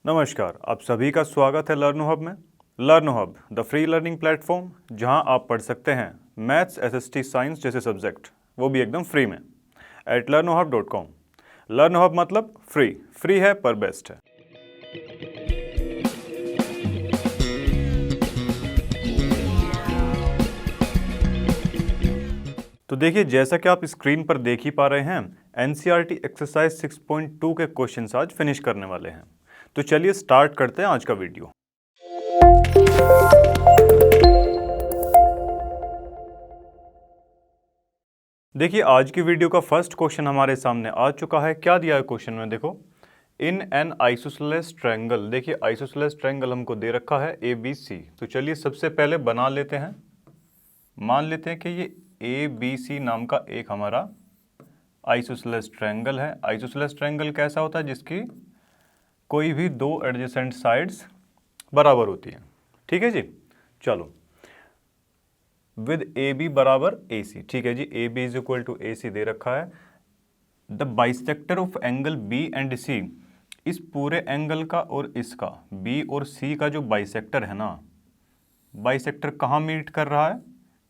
नमस्कार, आप सभी का स्वागत है लर्नो हब में। लर्नो hub the free learning platform, जहां आप पढ़ सकते हैं मैथ्स, एसएसटी, साइंस जैसे सब्जेक्ट, वो भी एकदम फ्री में एट learnohub.com। लर्नो हब मतलब फ्री है पर बेस्ट है। तो देखिए, जैसा कि आप स्क्रीन पर देख ही पा रहे हैं, एनसीईआरटी एक्सरसाइज 6.2 के क्वेश्चंस आज फिनिश करने वाले हैं। तो चलिए स्टार्ट करते हैं आज का वीडियो। देखिए, आज की वीडियो का फर्स्ट क्वेश्चन हमारे सामने आ चुका है। क्या दिया है क्वेश्चन में, देखो, इन एन आइसोसेलेस ट्रायंगल। देखिए, आइसोसेलेस ट्रायंगल हमको दे रखा है ABC। तो चलिए सबसे पहले बना लेते हैं। मान लेते हैं कि ये ABC नाम का एक हमारा आइसोसेलेस ट्रायंगल है। आइसोसेलेस ट्रायंगल कैसा होता है? जिसकी कोई भी दो एडजेसेंट साइड्स बराबर होती हैं। ठीक है जी, चलो, विद AB बराबर AC। ठीक है जी, AB is equal to AC दे रखा है। The bisector of angle B and C, इस पूरे एंगल का और इसका B और C का जो बाइसेक्टर है ना, बाइसेक्टर कहाँ मीट कर रहा है?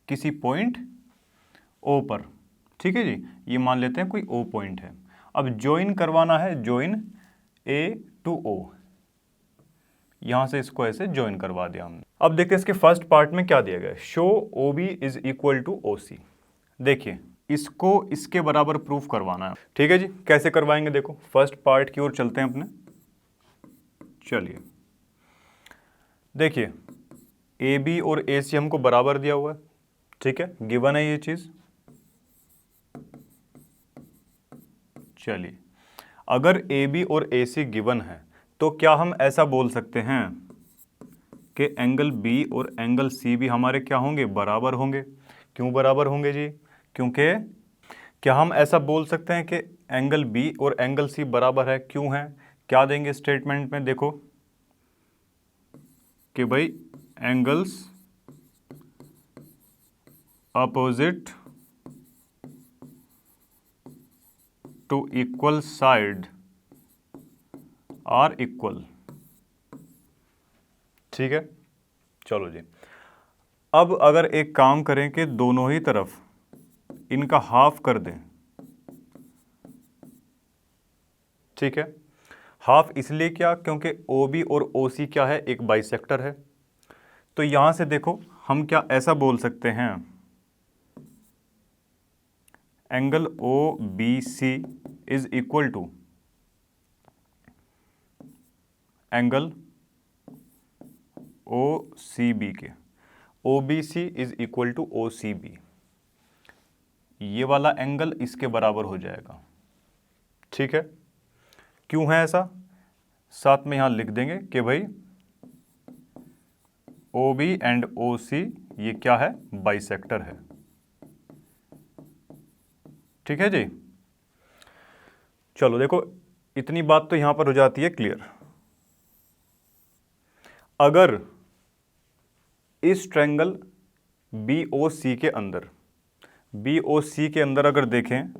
किसी पॉइंट O पर। ठीक है जी, ये मान लेते हैं कोई O पॉइंट है। अब ज्वाइन करवाना है, ज्वाइन A टू O। यहां से इसको ऐसे ज्वाइन करवा दिया हमने। अब देखते हैं इसके फर्स्ट पार्ट में क्या दिया गया है। Show OB is equal to OC। देखिए, इसको इसके बराबर प्रूफ करवाना है। ठीक है जी, कैसे करवाएंगे? देखो, फर्स्ट पार्ट की ओर चलते हैं अपने। चलिए, देखिए, AB और AC हमको बराबर दिया हुआ है। ठीक है, गिवन है ये चीज। चलिए, अगर AB और AC गिवन है तो क्या हम ऐसा बोल सकते हैं कि एंगल B और एंगल C भी हमारे क्या होंगे? बराबर होंगे। क्यों बराबर होंगे जी? क्योंकि क्या हम ऐसा बोल सकते हैं कि एंगल B और एंगल C बराबर है? क्यों है? क्या देंगे स्टेटमेंट में? देखो कि भाई angles opposite to equal side are equal. ठीक है, चलो जी। अब अगर एक काम करें कि दोनों ही तरफ इनका हाफ कर दें। ठीक है, हाफ इसलिए क्या? क्योंकि OB और OC क्या है? एक बाइसेक्टर है। तो यहां से देखो, हम क्या ऐसा बोल सकते हैं? Angle OBC is equal to angle OCB के। OBC is equal to OCB। ये वाला एंगल इसके बराबर हो जाएगा। ठीक है, क्यों है ऐसा? साथ में यहां लिख देंगे कि भाई OB एंड OC ये क्या है? बाइसेक्टर है। ठीक है जी, चलो देखो, इतनी बात तो यहां पर हो जाती है क्लियर। अगर इस ट्रायंगल BOC के अंदर, BOC के अंदर अगर देखें,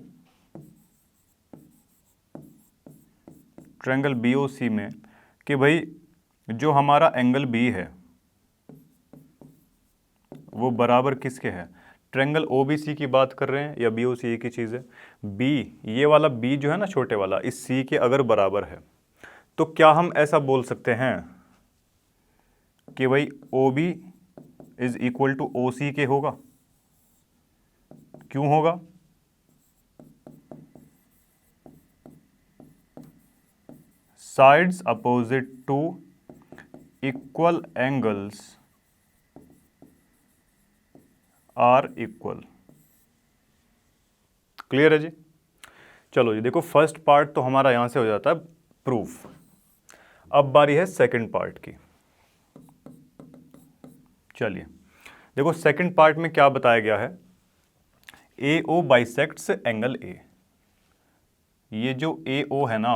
ट्रायंगल BOC में, कि भाई जो हमारा एंगल B है वो बराबर किसके है? ट्रायंगल OBC की बात कर रहे हैं या BOC एक ही चीज़ है? B, ये वाला B जो है ना, छोटे वाला, इस C के अगर बराबर है तो क्या हम ऐसा बोल सकते हैं कि भाई OB is equal to OC के होगा? क्यों होगा? Sides opposite to equal angles are equal. Clear है जी? चलो जी, देखो, फर्स्ट पार्ट तो हमारा यहां से हो जाता है प्रूफ। अब बारी है सेकंड पार्ट की। चलिए, देखो, सेकंड पार्ट में क्या बताया गया है? AO bisects angle A। ये जो AO है ना,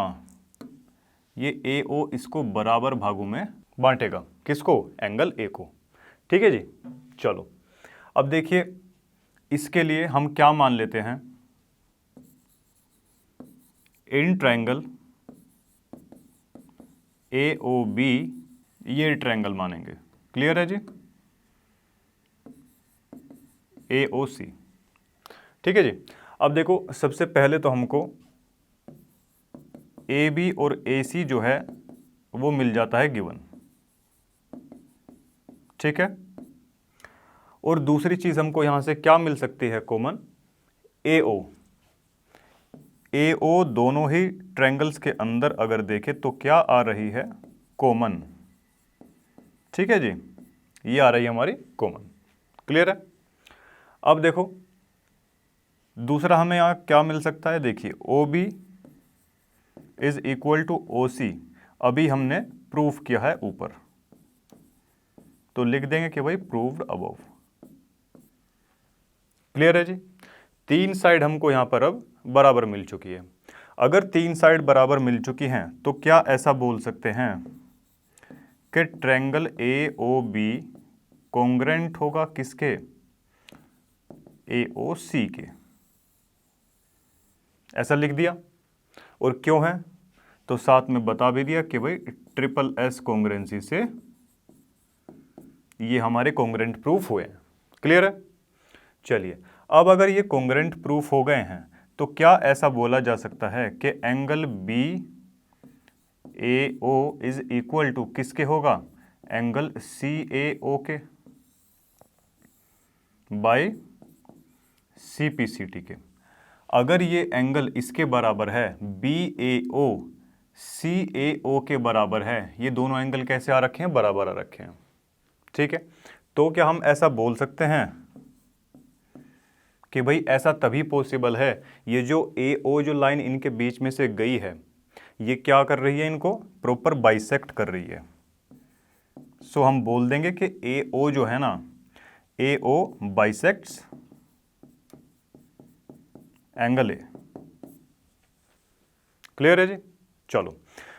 ये AO इसको बराबर भागों में बांटेगा। किसको? एंगल A को। ठीक है जी, चलो, अब देखिए, इसके लिए हम क्या मान लेते हैं? इन ट्रायंगल AOB ये ट्रायंगल मानेंगे। क्लियर है जी? AOC। ठीक है जी। अब देखो सबसे पहले तो हमको AB और AC जो है वो मिल जाता है गिवन। ठीक है। और दूसरी चीज हमको यहां से क्या मिल सकती है कॉमन? AO। AO दोनों ही ट्रायंगल्स के अंदर अगर देखें तो क्या आ रही है? कॉमन। ठीक है जी, ये आ रही है हमारी कॉमन। क्लियर है? अब देखो दूसरा हमें यहां क्या मिल सकता है? देखिए OB is equal to OC अभी हमने प्रूफ किया है ऊपर, तो लिख देंगे कि भाई प्रूव्ड अबव। क्लियर है जी? तीन साइड हमको यहां पर अब बराबर मिल चुकी है। अगर तीन साइड बराबर मिल चुकी हैं तो क्या ऐसा बोल सकते हैं कि ट्रायंगल AOB कॉन्ग्रेंट होगा किसके? AOC के। ऐसा लिख दिया। और क्यों है तो साथ में बता भी दिया कि भाई ट्रिपल S कॉन्ग्रेंसी से ये हमारे कॉन्ग्रेंट प्रूफ हुए हैं। क्लियर है? चलिए अब अगर ये कॉन्ग्रेंट प्रूफ हो गए हैं तो क्या ऐसा बोला जा सकता है कि angle BAO is equal to किसके होगा? एंगल CAO के बाय CPCT के। अगर ये एंगल इसके बराबर है, BAO CAO के बराबर है, ये दोनों एंगल कैसे आ रखे हैं? बराबर आ रखे हैं। ठीक है, तो क्या हम ऐसा बोल सकते हैं कि भाई ऐसा तभी पॉसिबल है, ये जो AO जो लाइन इनके बीच में से गई है ये क्या कर रही है? इनको प्रॉपर बाइसेक्ट कर रही है। सो हम बोल देंगे कि AO जो है ना, AO bisects angle A। Clear है जी? चलो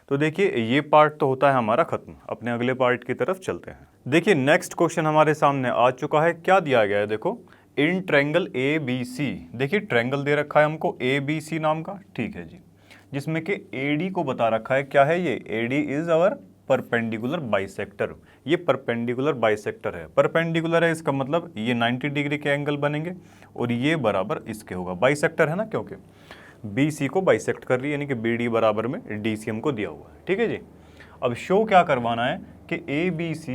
तो देखिए ये पार्ट तो होता है हमारा खत्म, अपने अगले पार्ट की तरफ चलते हैं। देखिए नेक्स्ट क्वेश्चन हमारे सामने आ चुका है। क्या दिया गया है? देखो इन ट्रायंगल ABC, देखिए ट्रायंगल दे रखा है हमको ABC नाम का। ठीक है जी, जिसमें कि AD को बता रखा है। क्या है ये? AD is our perpendicular bisector. ये परपेंडिकुलर बाइसेक्टर है। परपेंडिकुलर है इसका मतलब ये 90 डिग्री के एंगल बनेंगे और ये बराबर इसके होगा। बाइसेक्टर है ना, क्योंकि BC को बाइसेक्ट कर रही है, यानी कि BD बराबर में DC हमको दिया हुआ है। ठीक है जी। अब शो क्या करवाना है कि ABC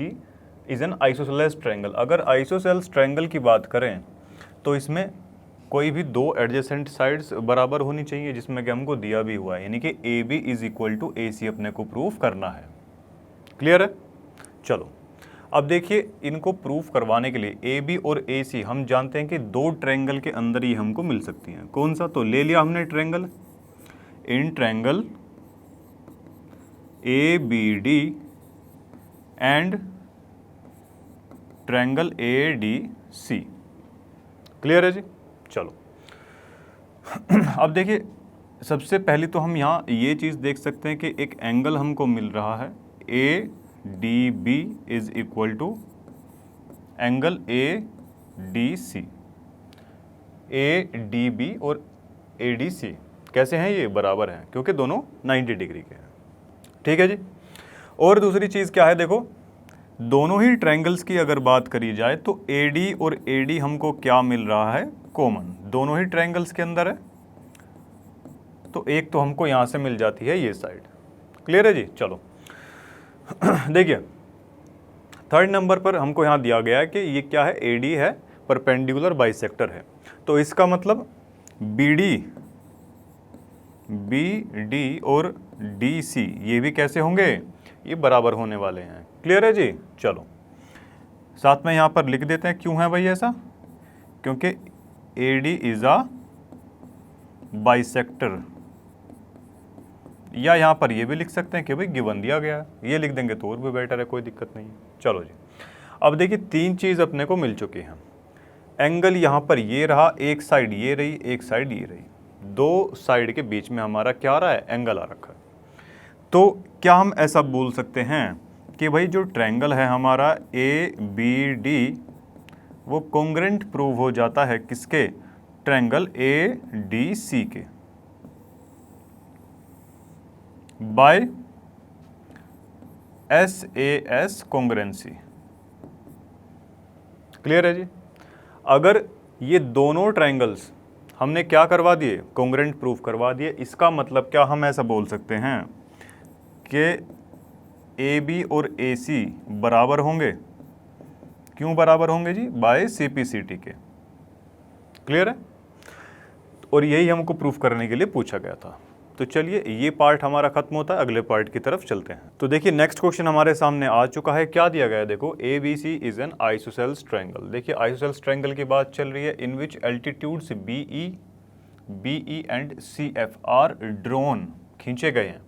is N isosceles triangle. अगर आइसोसेलेस ट्रायंगल की बात करें तो इसमें कोई भी दो एडजेसेंट साइड्स बराबर होनी चाहिए, जिसमें कि हमको दिया भी हुआ है, यानी कि AB is equal to AC अपने को प्रूफ करना है। क्लियर है? चलो अब देखिए इनको प्रूफ करवाने के लिए AB और AC हम जानते हैं कि दो ट्रायंगल के अंदर ही हमको मिल सकती हैं। कौन सा? तो ले लिया हमने triangle, in triangle ABD and triangle ADC। Clear है जी? चलो अब देखिए सबसे पहले तो हम यहाँ ये चीज़ देख सकते हैं कि एक एंगल हमको मिल रहा है ADB is equal to angle ADC। ADB और ADC कैसे हैं? ये बराबर हैं क्योंकि दोनों 90 डिग्री के हैं। ठीक है जी। और दूसरी चीज़ क्या है? देखो दोनों ही ट्रायंगल्स की अगर बात करी जाए तो AD और AD हमको क्या मिल रहा है? कॉमन। दोनों ही ट्रायंगल्स के अंदर है, तो एक तो हमको यहाँ से मिल जाती है ये साइड। क्लियर है जी? चलो देखिए थर्ड नंबर पर हमको यहाँ दिया गया है कि ये क्या है? AD है, परपेंडिकुलर बाइसेक्टर है, तो इसका मतलब BD और DC ये भी कैसे होंगे? ये बराबर होने वाले हैं। क्लियर है जी? चलो साथ में यहाँ पर लिख देते हैं क्यों है भाई ऐसा? क्योंकि AD इज अ बाइसेक्टर, या यहाँ पर ये भी लिख सकते हैं कि भाई गिवन दिया गया है, ये लिख देंगे तो और भी बेटर है, कोई दिक्कत नहीं है। चलो जी अब देखिए तीन चीज़ अपने को मिल चुकी हैं। एंगल यहाँ पर ये रहा, एक साइड ये रही, एक साइड ये रही, दो साइड के बीच में हमारा क्या आ रहा है? एंगल आ रखा है। तो क्या हम ऐसा बोल सकते हैं कि भाई जो ट्रायंगल है हमारा ABD वो कॉन्ग्रेंट प्रूव हो जाता है किसके? ट्रायंगल ADC के बाय SAS कॉन्ग्रुएंसी। क्लियर है जी। अगर ये दोनों ट्रायंगल्स हमने क्या करवा दिए, कॉन्ग्रुएंट प्रूफ करवा दिए, इसका मतलब क्या हम ऐसा बोल सकते हैं कि AB और AC बराबर होंगे। क्यों बराबर होंगे जी? बाय CPCT के। क्लियर है। और यही हमको प्रूफ करने के लिए पूछा गया था। तो चलिए ये पार्ट हमारा खत्म होता है, अगले पार्ट की तरफ चलते हैं। तो देखिए नेक्स्ट क्वेश्चन हमारे सामने आ चुका है। क्या दिया गया है देखो, ABC is an isosceles triangle. देखिए आइसोसेल्स ट्रायंगल की बात चल रही है, in which altitudes BE and CF are drawn, खींचे गए हैं,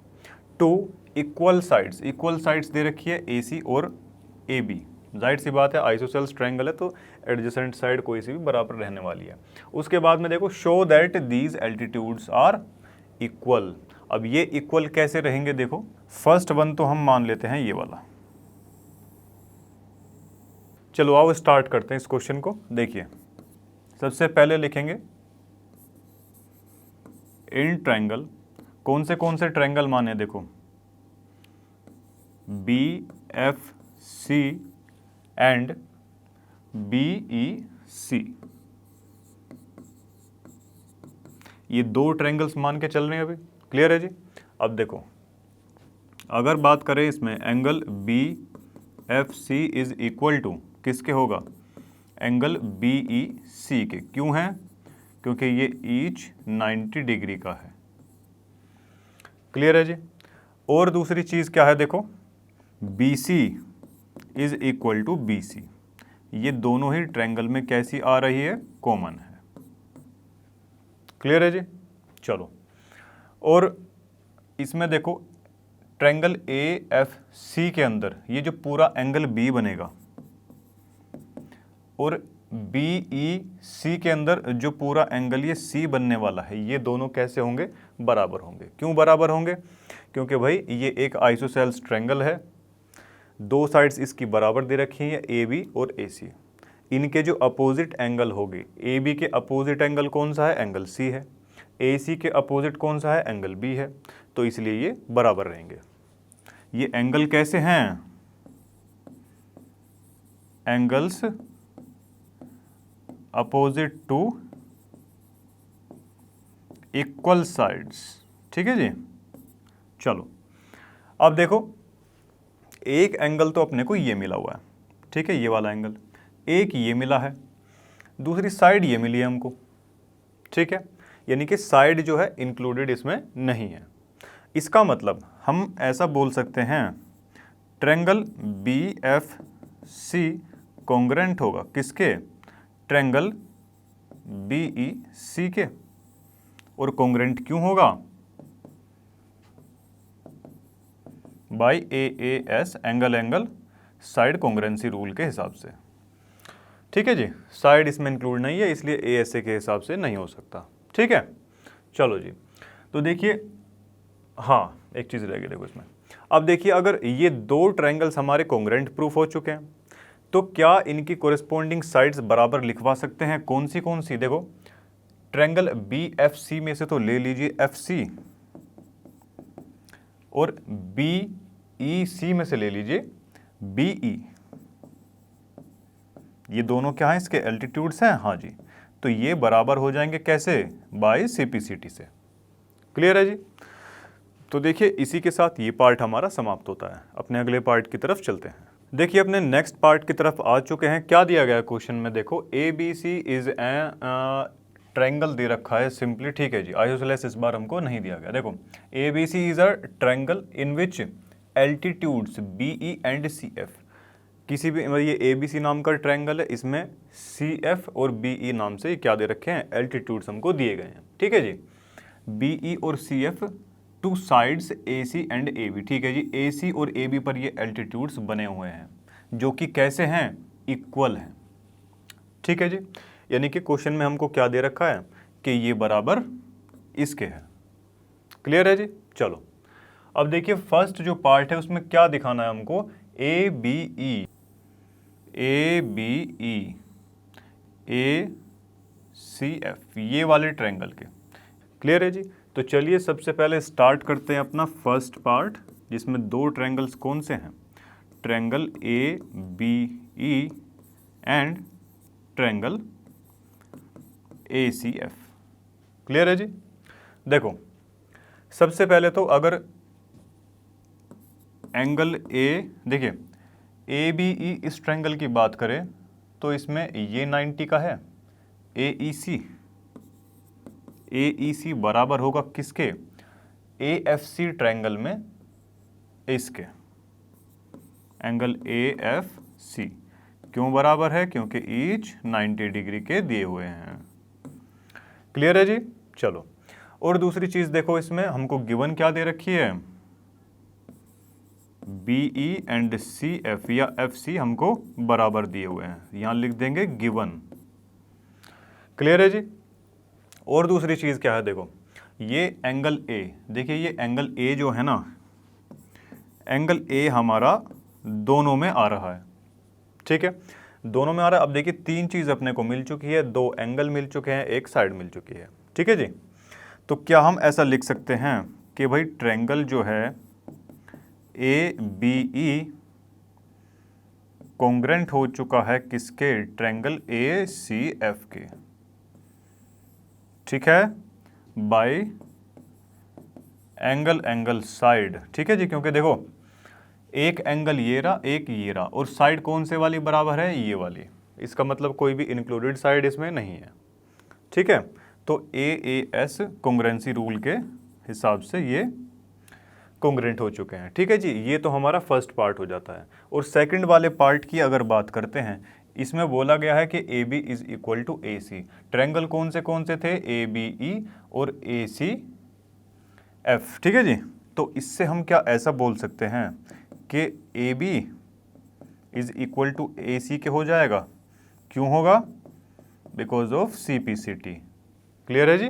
टू इक्वल साइड्स दे रखी है AC और AB। जाहिर सी बात है आइसोसेल्स ट्रायंगल है तो एडजेसेंट साइड कोई सी भी बराबर रहने वाली है। उसके बाद में देखो, show that these altitudes are equal. अब ये इक्वल कैसे रहेंगे देखो, फर्स्ट वन तो हम मान लेते हैं ये वाला। चलो आओ स्टार्ट करते हैं इस क्वेश्चन को। देखिए सबसे पहले लिखेंगे इन ट्रायंगल, कौन से ट्रायंगल माने देखो, BFC एंड BEC। ये दो ट्रायंगल्स मान के चल रहे हैं अभी। क्लियर है जी। अब देखो अगर बात करें इसमें, angle BFC is equal to किसके होगा, एंगल BEC के। क्यों है? क्योंकि ये ईच 90 डिग्री का है। क्लियर है जी। और दूसरी चीज क्या है देखो, BC is equal to BC। ये दोनों ही ट्रायंगल में कैसी आ रही है, कॉमन है। क्लियर है जी। चलो, और इसमें देखो ट्रायंगल AFC के अंदर ये जो पूरा एंगल B बनेगा और BEC के अंदर जो पूरा एंगल ये C बनने वाला है, ये दोनों कैसे होंगे, बराबर होंगे। क्यों बराबर होंगे? क्योंकि भाई ये एक आइसोसेल्स ट्रायंगल है, दो साइड्स इसकी बराबर दे रखी हैं, AB और AC। इनके जो अपोजिट एंगल होंगे, AB के अपोजिट एंगल कौन सा है, एंगल C है। AC के अपोजिट कौन सा है, एंगल B है। तो इसलिए ये बराबर रहेंगे। ये एंगल कैसे हैं, angles opposite to equal sides. ठीक है जी। चलो अब देखो, एक एंगल तो अपने को ये मिला हुआ है, ठीक है, ये वाला एंगल, एक ये मिला है, दूसरी साइड ये मिली है हमको। ठीक है, यानी कि साइड जो है इंक्लूडेड इसमें नहीं है। इसका मतलब हम ऐसा बोल सकते हैं, ट्रायंगल BFC कॉन्ग्रुएंट होगा किसके, ट्रायंगल BEC के। और कॉन्ग्रुएंट क्यों होगा, by AAS, angle side congruency rule के हिसाब से। ठीक है जी, साइड इसमें इंक्लूड नहीं है इसलिए ASA के हिसाब से नहीं हो सकता। ठीक है, चलो जी। तो देखिए, हाँ एक चीज़ रह गई देखो इसमें। अब देखिए, अगर ये दो ट्रायंगल्स हमारे कॉन्ग्रुएंट प्रूफ हो चुके हैं तो क्या इनकी कोरिस्पोंडिंग साइड्स बराबर लिखवा सकते हैं? कौन सी देखो, ट्रायंगल BFC में से तो ले लीजिए FC और BEC में से ले लीजिए BE। ये दोनों क्या है, इसके एल्टीट्यूड्स हैं। हाँ जी, तो ये बराबर हो जाएंगे कैसे, बाय CPCT से। क्लियर है जी। तो देखिए इसी के साथ ये पार्ट हमारा समाप्त होता है। अपने अगले पार्ट की तरफ चलते हैं। देखिए अपने नेक्स्ट पार्ट की तरफ आ चुके हैं। क्या दिया गया है क्वेश्चन में देखो, ABC इज ए ट्रायंगल दे रखा है सिंपली। ठीक है जी, आइसोसेलेस इस बार हमको नहीं दिया गया। देखो ABC is a triangle in which altitudes BE and CF, किसी भी ये ABC नाम का ट्रायंगल है, इसमें CF और BE नाम से क्या दे रखे हैं, एल्टीट्यूड्स हमको दिए गए हैं। ठीक है जी, BE और CF two sides AC and AB। ठीक है जी, AC और AB पर ये एल्टीट्यूड्स बने हुए हैं जो कि कैसे हैं, इक्वल हैं। ठीक है जी, यानी कि क्वेश्चन में हमको क्या दे रखा है कि ये बराबर इसके है। क्लियर है जी। चलो अब देखिए फर्स्ट जो पार्ट है उसमें क्या दिखाना है हमको, ABE ACF ये वाले ट्रायंगल के। क्लियर है जी। तो चलिए सबसे पहले स्टार्ट करते हैं अपना फर्स्ट पार्ट, जिसमें दो ट्रायंगल्स कौन से हैं, triangle A B E and triangle A C F. Clear है जी। देखो सबसे पहले तो अगर एंगल ए, देखिए ए बी ई इस ट्रायंगल की बात करें तो इसमें ये 90 का है, ए ई सी बराबर होगा किसके, ए एफ सी ट्रायंगल में इसके, एंगल ए एफ सी। क्यों बराबर है, क्योंकि ईच 90 डिग्री के दिए हुए हैं। क्लियर है जी। चलो और दूसरी चीज देखो, इसमें हमको गिवन क्या दे रखी है, B E and C F या एफ सी हमको बराबर दिए हुए हैं, यहां लिख देंगे गिवन। क्लियर है जी। और दूसरी चीज क्या है, देखो ये एंगल ए, देखिए ये एंगल ए जो है ना, एंगल ए हमारा दोनों में आ रहा है, ठीक है, दोनों में आ रहा है। अब देखिए तीन चीज अपने को मिल चुकी है, दो एंगल मिल चुके हैं, एक साइड मिल चुकी है, ठीक है जी। तो क्या हम ऐसा लिख सकते हैं कि भाई ट्रायंगल जो है ए बी ई कॉन्ग्रेंट हो चुका है किसके, ट्रायंगल ए सी एफ के, ठीक है, बाय एंगल साइड, ठीक है जी। क्योंकि देखो एक एंगल ये रहा, एक ये रहा, और साइड कौन से वाली बराबर है, ये वाली, इसका मतलब कोई भी इंक्लूडेड साइड इसमें नहीं है, ठीक है। तो ए एस कॉन्ग्रेंसी रूल के हिसाब से ये कॉन्ग्रेंट हो चुके हैं, ठीक है जी। ये तो हमारा फर्स्ट पार्ट हो जाता है। और सेकंड वाले पार्ट की अगर बात करते हैं, इसमें बोला गया है कि A B is equal to A C. Triangle कौन से थे, ए बी ई और ए सी एफ, ठीक है जी। तो इससे हम क्या ऐसा बोल सकते हैं कि A B is equal to A C के हो जाएगा। क्यों होगा, because of C P C T. Clear है जी।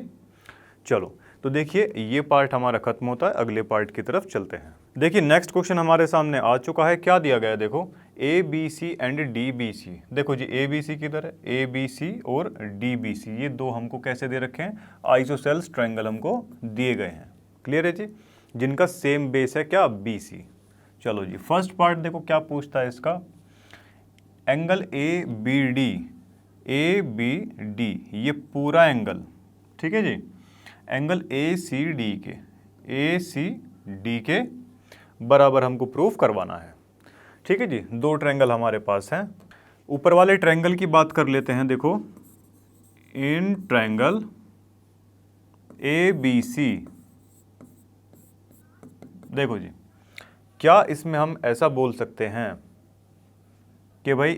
चलो तो देखिए ये पार्ट हमारा खत्म होता है, अगले पार्ट की तरफ चलते हैं। देखिए नेक्स्ट क्वेश्चन हमारे सामने आ चुका है, क्या दिया गया है, देखो A B C and D B C. देखो जी ए बी सी किधर है, ए बी सी और डी बी सी, ये दो हमको कैसे दे रखे हैं, आइसोसेल्स ट्रायंगल हमको दिए गए हैं। क्लियर है जी, जिनका सेम बेस है क्या, बी सी। चलो जी फर्स्ट पार्ट देखो क्या पूछता है इसका, angle A B D, A B D ये पूरा एंगल, ठीक है जी, एंगल ए सी डी के बराबर हमको प्रूफ करवाना है, ठीक है जी। दो ट्रायंगल हमारे पास हैं। ऊपर वाले ट्रायंगल की बात कर लेते हैं। देखो in triangle A B C, देखो जी क्या इसमें हम ऐसा बोल सकते हैं कि भाई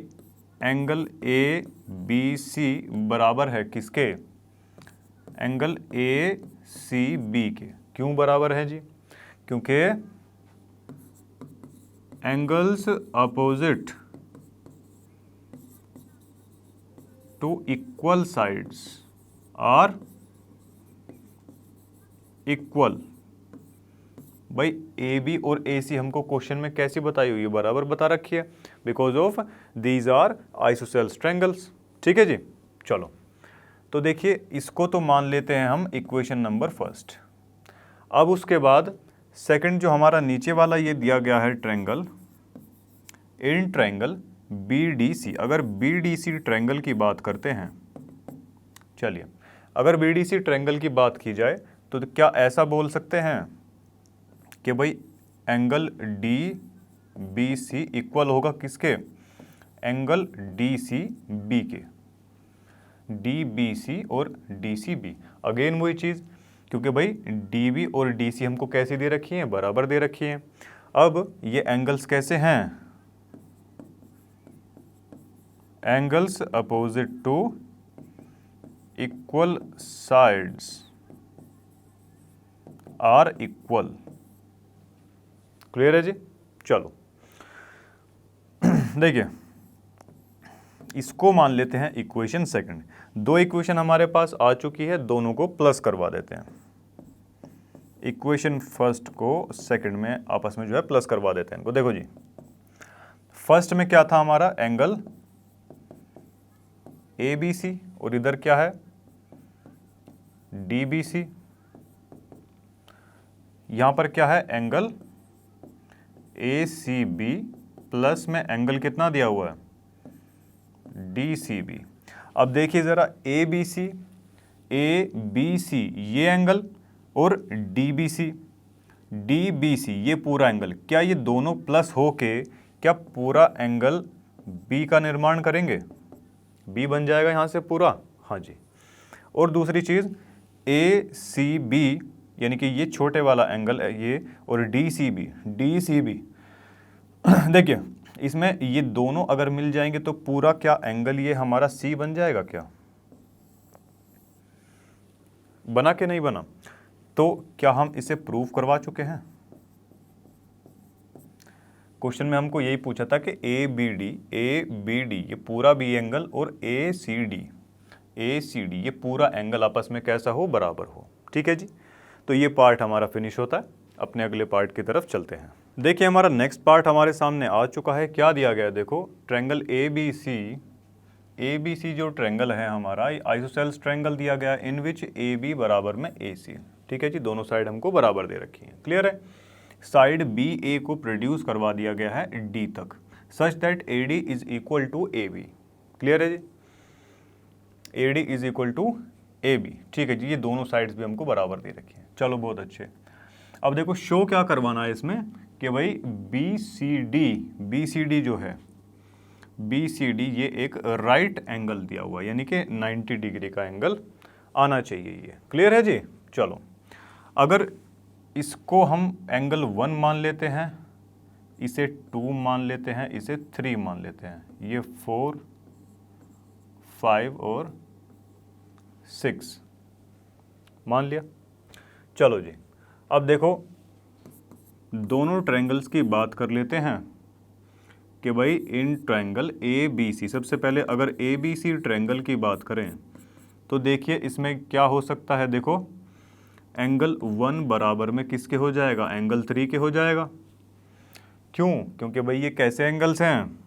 एंगल ए बी सी बराबर है किसके, एंगल ए सी बी के। क्यों बराबर है जी, क्योंकि angles opposite to equal sides are equal. भाई ए बी और ए सी हमको क्वेश्चन में कैसी बताई हुई है, बराबर बता रखी है, because of these are isosceles triangles, ठीक है जी। चलो तो देखिए इसको तो मान लेते हैं हम इक्वेशन नंबर फर्स्ट। अब उसके बाद सेकंड जो हमारा नीचे वाला ये दिया गया है triangle, in triangle B D C. अगर बी डी सी ट्रायंगल की बात करते हैं, चलिए अगर बी डी सी ट्रायंगल की बात की जाए तो क्या ऐसा बोल सकते हैं कि भाई angle D B C equal होगा किसके, एंगल डी सी बी के, डी बी सी और डी सी बी। अगेन वही चीज़, क्योंकि भाई डी बी और डी सी हमको कैसी दे रखी हैं, बराबर दे रखी हैं। अब ये एंगल्स कैसे हैं, angles opposite to equal sides are equal. Clear है जी। चलो देखिए इसको मान लेते हैं इक्वेशन सेकंड। दो इक्वेशन हमारे पास आ चुकी है, दोनों को प्लस करवा देते हैं। इक्वेशन फर्स्ट को सेकंड में आपस में जो है प्लस करवा देते हैं इनको। देखो जी फर्स्ट में क्या था हमारा, एंगल ए बी सी, और इधर क्या है, डी बी सी। यहां पर क्या है, angle A C B plus में एंगल कितना दिया हुआ है, DCB। अब देखिए ज़रा ABC ये एंगल और DBC ये पूरा एंगल, क्या ये दोनों प्लस होके क्या पूरा एंगल B का निर्माण करेंगे? B बन जाएगा यहाँ से पूरा, हाँ जी। और दूसरी चीज़ ACB यानी कि ये छोटे वाला एंगल है ये, और DCB देखिए इसमें ये दोनों अगर मिल जाएंगे तो पूरा क्या एंगल ये हमारा C बन जाएगा क्या? बना के नहीं बना? तो क्या हम इसे प्रूव करवा चुके हैं? क्वेश्चन में हमको यही पूछा था कि ABD ये पूरा B एंगल और ACD ये पूरा एंगल आपस में कैसा हो, बराबर हो। ठीक है जी, तो ये पार्ट हमारा फिनिश होता है। अपने अगले पार्ट की तरफ चलते हैं। देखिए हमारा नेक्स्ट पार्ट हमारे सामने आ चुका है। क्या दिया गया है देखो, ट्रायंगल ABC जो ट्रायंगल है हमारा आइसोसेल्स ट्रायंगल दिया गया इन विच AB बराबर में AC। ठीक है जी, दोनों साइड हमको बराबर दे रखी है, क्लियर है। साइड BA को प्रोड्यूस करवा दिया गया है D तक, such that AD is equal to AB। Clear है जी, AD is equal to AB। ठीक है जी, ये दोनों साइड्स भी हमको बराबर दे रखी है। चलो बहुत अच्छे। अब देखो शो क्या करवाना है इसमें कि भाई BCD जो है, BCD ये एक राइट एंगल दिया हुआ है, यानी कि 90 डिग्री का एंगल आना चाहिए ये। क्लियर है जी। चलो अगर इसको हम एंगल 1 मान लेते हैं, इसे 2 मान लेते हैं, इसे 3 मान लेते हैं, ये 4, 5 और 6 मान लिया। चलो जी, अब देखो दोनों ट्रायंगल्स की बात कर लेते हैं कि भाई इन ट्रायंगल ABC, सबसे पहले अगर ABC ट्रायंगल की बात करें तो देखिए इसमें क्या हो सकता है। देखो एंगल 1 बराबर में किसके हो जाएगा, एंगल 3 के हो जाएगा। क्यों? क्योंकि भाई ये कैसे एंगल्स हैं,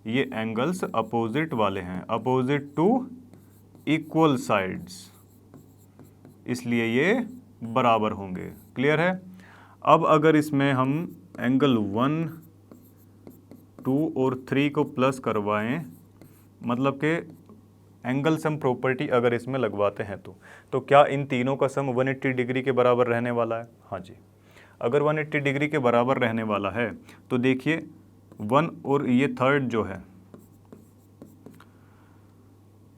ये एंगल्स अपोजिट वाले हैं, अपोजिट टू इक्वल साइड्स, इसलिए ये बराबर होंगे। क्लियर है। अब अगर इसमें हम एंगल 1, 2 और 3 को प्लस करवाएं, मतलब कि एंगल सम प्रॉपर्टी अगर इसमें लगवाते हैं तो क्या इन तीनों का सम 180 डिग्री के बराबर रहने वाला है? हाँ जी, अगर 180 डिग्री के बराबर रहने वाला है तो देखिए 1 और ये थर्ड जो है,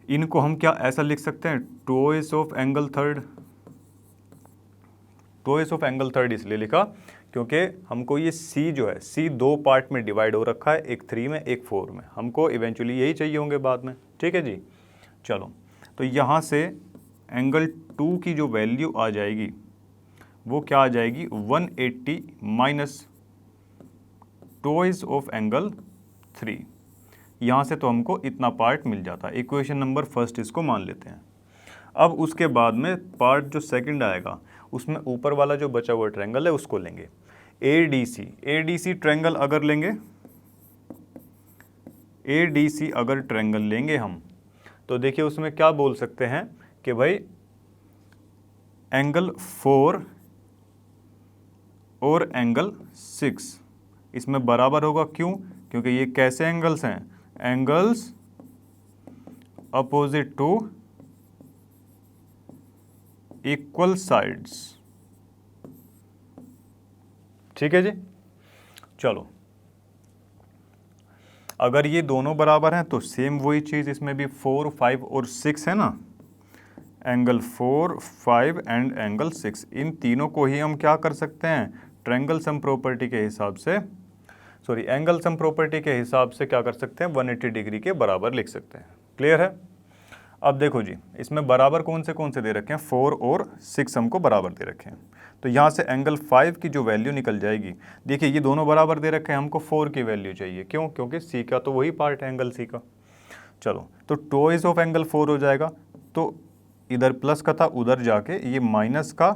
इनको हम क्या ऐसा लिख सकते हैं, twice of angle third. Twice of angle third इसलिए लिखा क्योंकि हमको ये C जो है, C 2 पार्ट में डिवाइड हो रखा है, एक 3 में एक 4 में, हमको इवेंचुअली यही चाहिए होंगे बाद में। ठीक है जी। चलो तो यहाँ से एंगल 2 की जो वैल्यू आ जाएगी वो क्या आ जाएगी, 180 माइनस ट्वाइस ऑफ एंगल 3। यहाँ से तो हमको इतना पार्ट मिल जाता है। इक्वेशन नंबर फर्स्ट इसको मान लेते हैं। अब उसके बाद में पार्ट जो सेकंड आएगा उसमें ऊपर वाला जो बचा हुआ ट्रायंगल है उसको लेंगे, ADC ट्रायंगल अगर लेंगे, ADC अगर ट्रायंगल लेंगे हम तो देखिए उसमें क्या बोल सकते हैं कि भाई एंगल 4 और एंगल 6 इसमें बराबर होगा। क्यों? क्योंकि ये कैसे एंगल्स हैं, angles opposite to equal sides. ठीक है जी। चलो अगर ये दोनों बराबर हैं तो सेम वही चीज़ इसमें भी 4, 5 और 6 है ना, एंगल 4, 5 एंड एंगल 6, इन तीनों को ही हम क्या कर सकते हैं, ट्रायंगल सम प्रॉपर्टी के हिसाब से, सॉरी एंगल सम प्रॉपर्टी के हिसाब से क्या कर सकते हैं, 180 डिग्री के बराबर लिख सकते हैं। क्लियर है। अब देखो जी इसमें बराबर कौन से दे रखे हैं, 4 और 6 हमको बराबर दे रखे हैं। तो यहाँ से एंगल 5 की जो वैल्यू निकल जाएगी, देखिए ये दोनों बराबर दे रखे हैं, हमको 4 की वैल्यू चाहिए। क्यों? क्योंकि C का तो वही पार्ट है एंगल C का। चलो तो ट्वाइस ऑफ एंगल 4 हो जाएगा, तो इधर प्लस का था उधर जाके ये माइनस का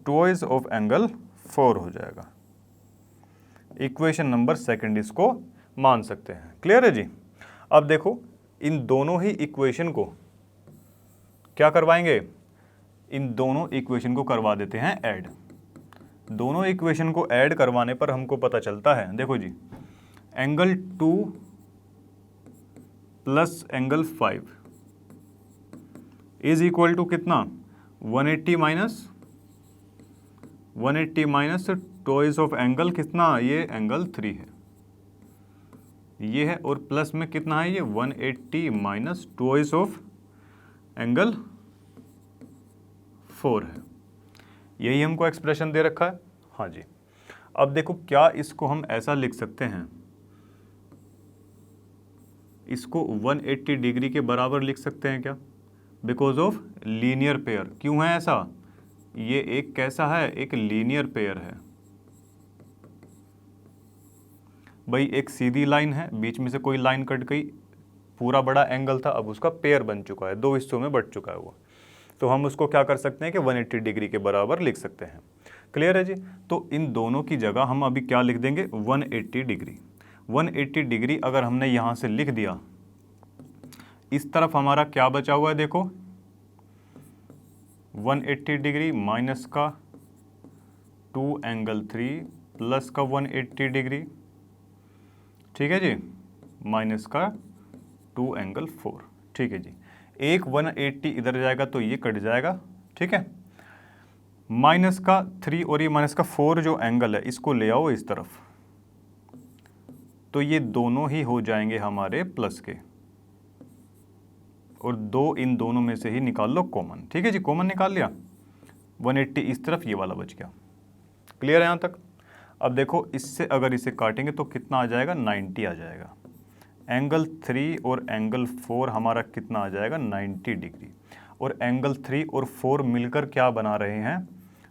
ट्वाइस ऑफ एंगल 4 हो जाएगा। इक्वेशन नंबर सेकंड इसको मान सकते हैं। क्लियर है जी। अब देखो इन दोनों ही इक्वेशन को क्या करवाएंगे, इन दोनों इक्वेशन को करवा देते हैं ऐड। दोनों इक्वेशन को ऐड करवाने पर हमको पता चलता है, देखो जी, angle 2 plus angle 5 is equal to कितना, 180 माइनस टॉइस ऑफ एंगल कितना, ये एंगल 3 है, ये है, और प्लस में कितना है, ये 180 माइनस टॉइस ऑफ एंगल 4 है। यही हमको एक्सप्रेशन दे रखा है। हाँ जी, अब देखो क्या इसको हम ऐसा लिख सकते हैं, इसको 180 डिग्री के बराबर लिख सकते हैं क्या, बिकॉज ऑफ लीनियर पेयर। क्यों है ऐसा, ये एक कैसा है, एक लीनियर पेयर है भाई, एक सीधी लाइन है, बीच में से कोई लाइन कट गई, पूरा बड़ा एंगल था, अब उसका पेयर बन चुका है, दो हिस्सों में बट चुका है वो, तो हम उसको क्या कर सकते हैं कि 180 डिग्री के बराबर लिख सकते हैं। क्लियर है जी। तो इन दोनों की जगह हम अभी क्या लिख देंगे, 180 डिग्री। 180 डिग्री अगर हमने यहाँ से लिख दिया, इस तरफ हमारा क्या बचा हुआ है, देखो 180 डिग्री माइनस का 2 एंगल 3 प्लस का 180 डिग्री, ठीक है जी, माइनस का 2 एंगल 4, ठीक है जी। एक 180 इधर जाएगा तो ये कट जाएगा, ठीक है, माइनस का 3 और ये माइनस का 4 जो एंगल है इसको ले आओ इस तरफ, तो ये दोनों ही हो जाएंगे हमारे प्लस के, और दो इन दोनों में से ही निकाल लो कॉमन, ठीक है जी, कॉमन निकाल लिया, 180 इस तरफ, ये वाला बच गया। क्लियर है यहाँ तक। अब देखो इससे अगर इसे काटेंगे तो कितना आ जाएगा, 90 आ जाएगा। एंगल 3 और एंगल 4 हमारा कितना आ जाएगा, 90 डिग्री, और एंगल 3 और 4 मिलकर क्या बना रहे हैं,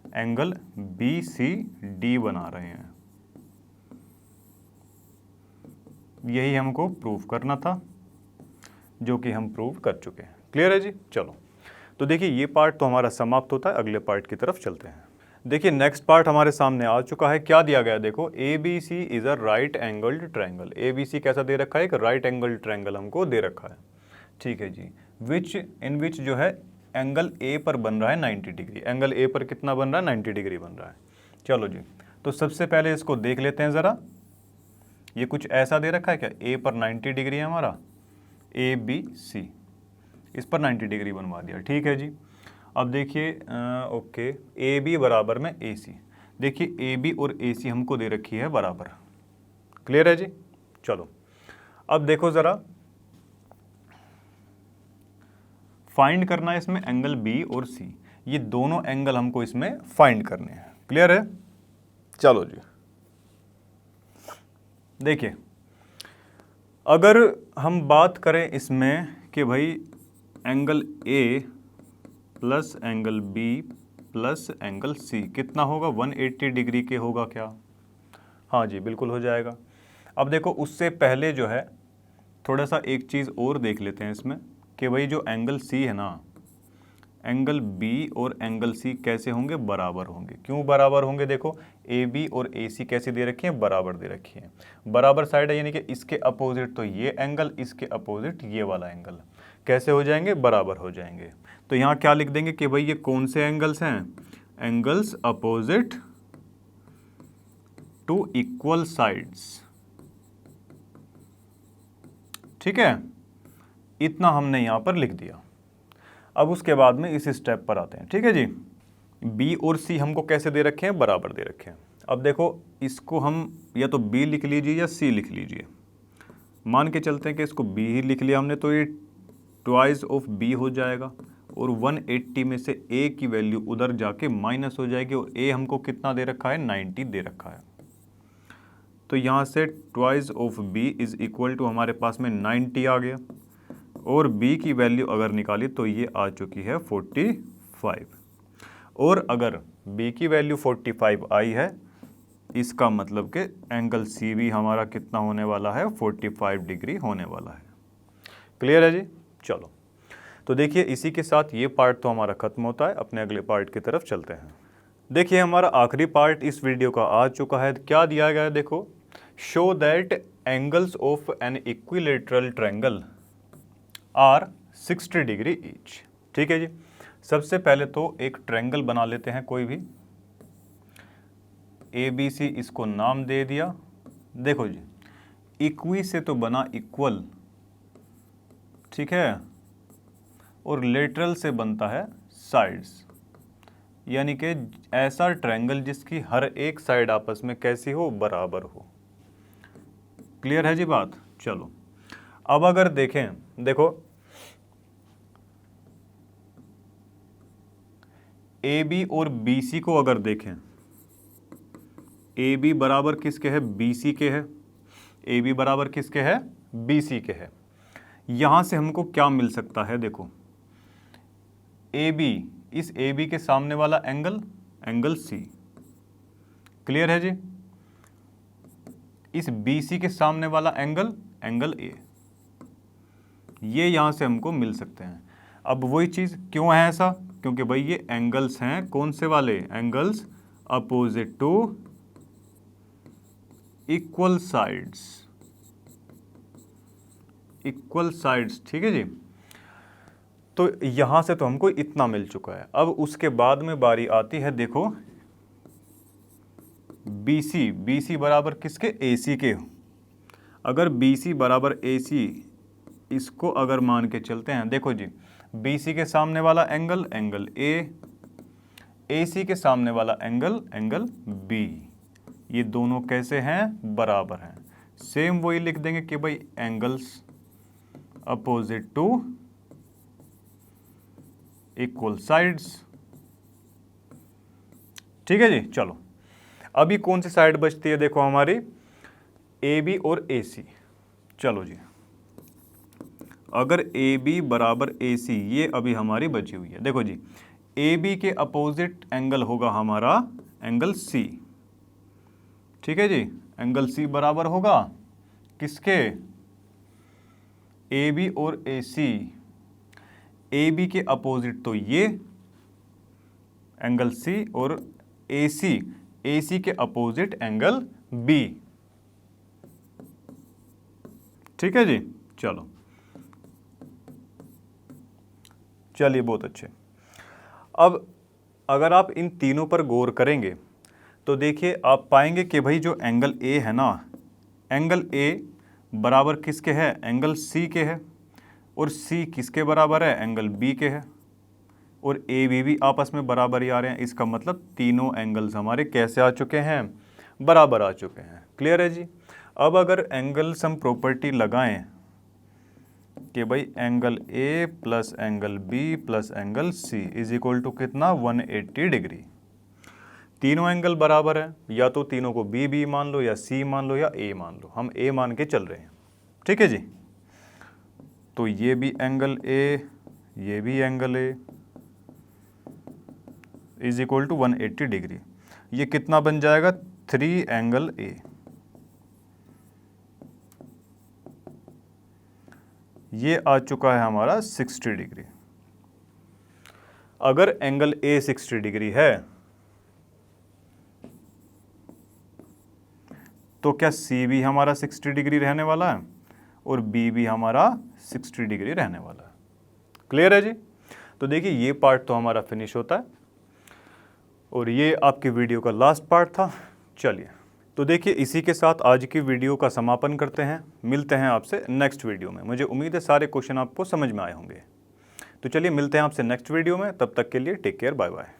एंगल BCD बना रहे हैं। यही हमको प्रूव करना था, जो कि हम प्रूव कर चुके हैं। क्लियर है जी। चलो तो देखिए ये पार्ट तो हमारा समाप्त होता है, अगले पार्ट की तरफ चलते हैं। देखिए नेक्स्ट पार्ट हमारे सामने आ चुका है। क्या दिया गया है, देखो ABC is a right angled triangle. ABC कैसा दे रखा है, एक राइट एंगल ट्रायंगल हमको दे रखा है, ठीक है जी, इन विच जो है एंगल A पर बन रहा है 90 डिग्री। एंगल A पर कितना बन रहा है, 90 डिग्री बन रहा है। चलो जी, तो सबसे पहले इसको देख लेते हैं ज़रा, ये कुछ ऐसा दे रखा है क्या, A पर 90 डिग्री है हमारा, ABC, इस पर 90 डिग्री बनवा दिया, ठीक है जी। अब देखिए ओके, AB बराबर में AC, देखिए AB और AC हमको दे रखी है बराबर। क्लियर है जी। चलो अब देखो ज़रा, फाइंड करना है इसमें एंगल B और C, ये दोनों एंगल हमको इसमें फाइंड करने हैं। क्लियर है। चलो जी, देखिए अगर हम बात करें इसमें कि भाई angle A plus angle B plus angle C कितना होगा, 180 डिग्री के होगा क्या, हाँ जी बिल्कुल हो जाएगा। अब देखो उससे पहले जो है थोड़ा सा एक चीज़ और देख लेते हैं इसमें कि भाई जो एंगल C है ना, एंगल B और एंगल C कैसे होंगे, बराबर होंगे। क्यों बराबर होंगे, देखो AB और AC कैसे दे रखी हैं, बराबर दे रखी हैं, बराबर साइड है, यानी कि इसके अपोजिट तो ये एंगल, इसके अपोजिट ये वाला एंगल, कैसे हो जाएंगे, बराबर हो जाएंगे। तो यहाँ क्या लिख देंगे कि भाई ये कौन से एंगल्स हैं, angles opposite to equal sides, ठीक है, इतना हमने यहाँ पर लिख दिया। अब उसके बाद में इस स्टेप पर आते हैं, ठीक है जी। B और C हमको कैसे दे रखे हैं, बराबर दे रखे हैं। अब देखो इसको हम या तो B लिख लीजिए या C लिख लीजिए, मान के चलते हैं कि इसको B ही लिख लिया हमने, तो ये ट्वाइस ऑफ B हो जाएगा, और 180 में से A की वैल्यू उधर जाके माइनस हो जाएगी, और A हमको कितना दे रखा है, 90 दे रखा है। तो यहाँ से twice of B is equal to हमारे पास में 90 आ गया, और B की वैल्यू अगर निकाली तो ये आ चुकी है 45, और अगर B की वैल्यू 45 आई है, इसका मतलब कि एंगल C भी हमारा कितना होने वाला है, 45 डिग्री होने वाला है। क्लियर है जी। चलो तो देखिए इसी के साथ ये पार्ट तो हमारा खत्म होता है, अपने अगले पार्ट की तरफ चलते हैं। देखिए हमारा आखिरी पार्ट इस वीडियो का आ चुका है। क्या दिया गया है, देखो show that angles of an equilateral triangle are 60 degree each. ठीक है जी, सबसे पहले तो एक ट्रायंगल बना लेते हैं कोई भी। ABC इसको नाम दे दिया। देखो जी, इक्वी से तो बना इक्वल, ठीक है, और लेटरल से बनता है साइड्स, यानी कि ऐसा ट्रायंगल जिसकी हर एक साइड आपस में कैसी हो, बराबर हो। क्लियर है जी बात। चलो अब अगर देखें, देखो AB और BC को अगर देखें, AB बराबर किसके है, BC के है। AB बराबर किसके है, BC के है। यहां से हमको क्या मिल सकता है, देखो AB, इस AB के सामने वाला एंगल, एंगल C। क्लियर है जी। इस BC के सामने वाला एंगल, एंगल A। ये यहां से हमको मिल सकते हैं। अब वही चीज क्यों है ऐसा, क्योंकि भाई ये एंगल्स हैं कौन से वाले, angles opposite to equal sides, equal sides, ठीक है जी। तो यहां से तो हमको इतना मिल चुका है। अब उसके बाद में बारी आती है, देखो BC, BC बराबर किसके, AC के। अगर BC बराबर AC, इसको अगर मान के चलते हैं, देखो जी BC के सामने वाला एंगल, एंगल A, AC के सामने वाला एंगल, एंगल B, ये दोनों कैसे हैं, बराबर हैं। सेम वही लिख देंगे कि भाई angles opposite to equal sides, ठीक है जी। चलो अभी कौन सी साइड बचती है, देखो हमारी AB और AC। चलो जी, अगर AB बराबर AC, ये अभी हमारी बची हुई है। देखो जी AB के अपोजिट एंगल होगा हमारा एंगल C, ठीक है जी। एंगल C बराबर होगा किसके, AB और AC। AB के अपोजिट तो ये एंगल C, और AC के अपोजिट एंगल B, ठीक है जी। चलो चलिए, बहुत अच्छे। अब अगर आप इन तीनों पर गौर करेंगे तो देखिए आप पाएंगे कि भाई जो एंगल A है ना, एंगल A बराबर किसके है, एंगल C के है, और C किसके बराबर है, एंगल B के है, और AB भी आपस में बराबर ही आ रहे हैं। इसका मतलब तीनों एंगल्स हमारे कैसे आ चुके हैं, बराबर आ चुके हैं। क्लियर है जी। अब अगर एंगल्स हम प्रॉपर्टी लगाएं कि भाई angle A plus angle B plus angle C is equal to कितना, 180 डिग्री। तीनों एंगल बराबर है, या तो तीनों को B मान लो, या C मान लो, या A मान लो। हम A मान के चल रहे हैं, ठीक है जी। तो ये भी एंगल A, ये भी angle A is equal to 180 degree. ये कितना बन जाएगा, 3 एंगल A। ये आ चुका है हमारा 60 डिग्री। अगर एंगल A 60 डिग्री है तो क्या C भी हमारा 60 डिग्री रहने वाला है, और B भी हमारा 60 डिग्री रहने वाला है। क्लियर है जी। तो देखिए ये पार्ट तो हमारा फिनिश होता है, और ये आपकी वीडियो का लास्ट पार्ट था। चलिए, तो देखिए इसी के साथ आज की वीडियो का समापन करते हैं। मिलते हैं आपसे नेक्स्ट वीडियो में। मुझे उम्मीद है सारे क्वेश्चन आपको समझ में आए होंगे। तो चलिए मिलते हैं आपसे नेक्स्ट वीडियो में, तब तक के लिए टेक केयर, बाय बाय।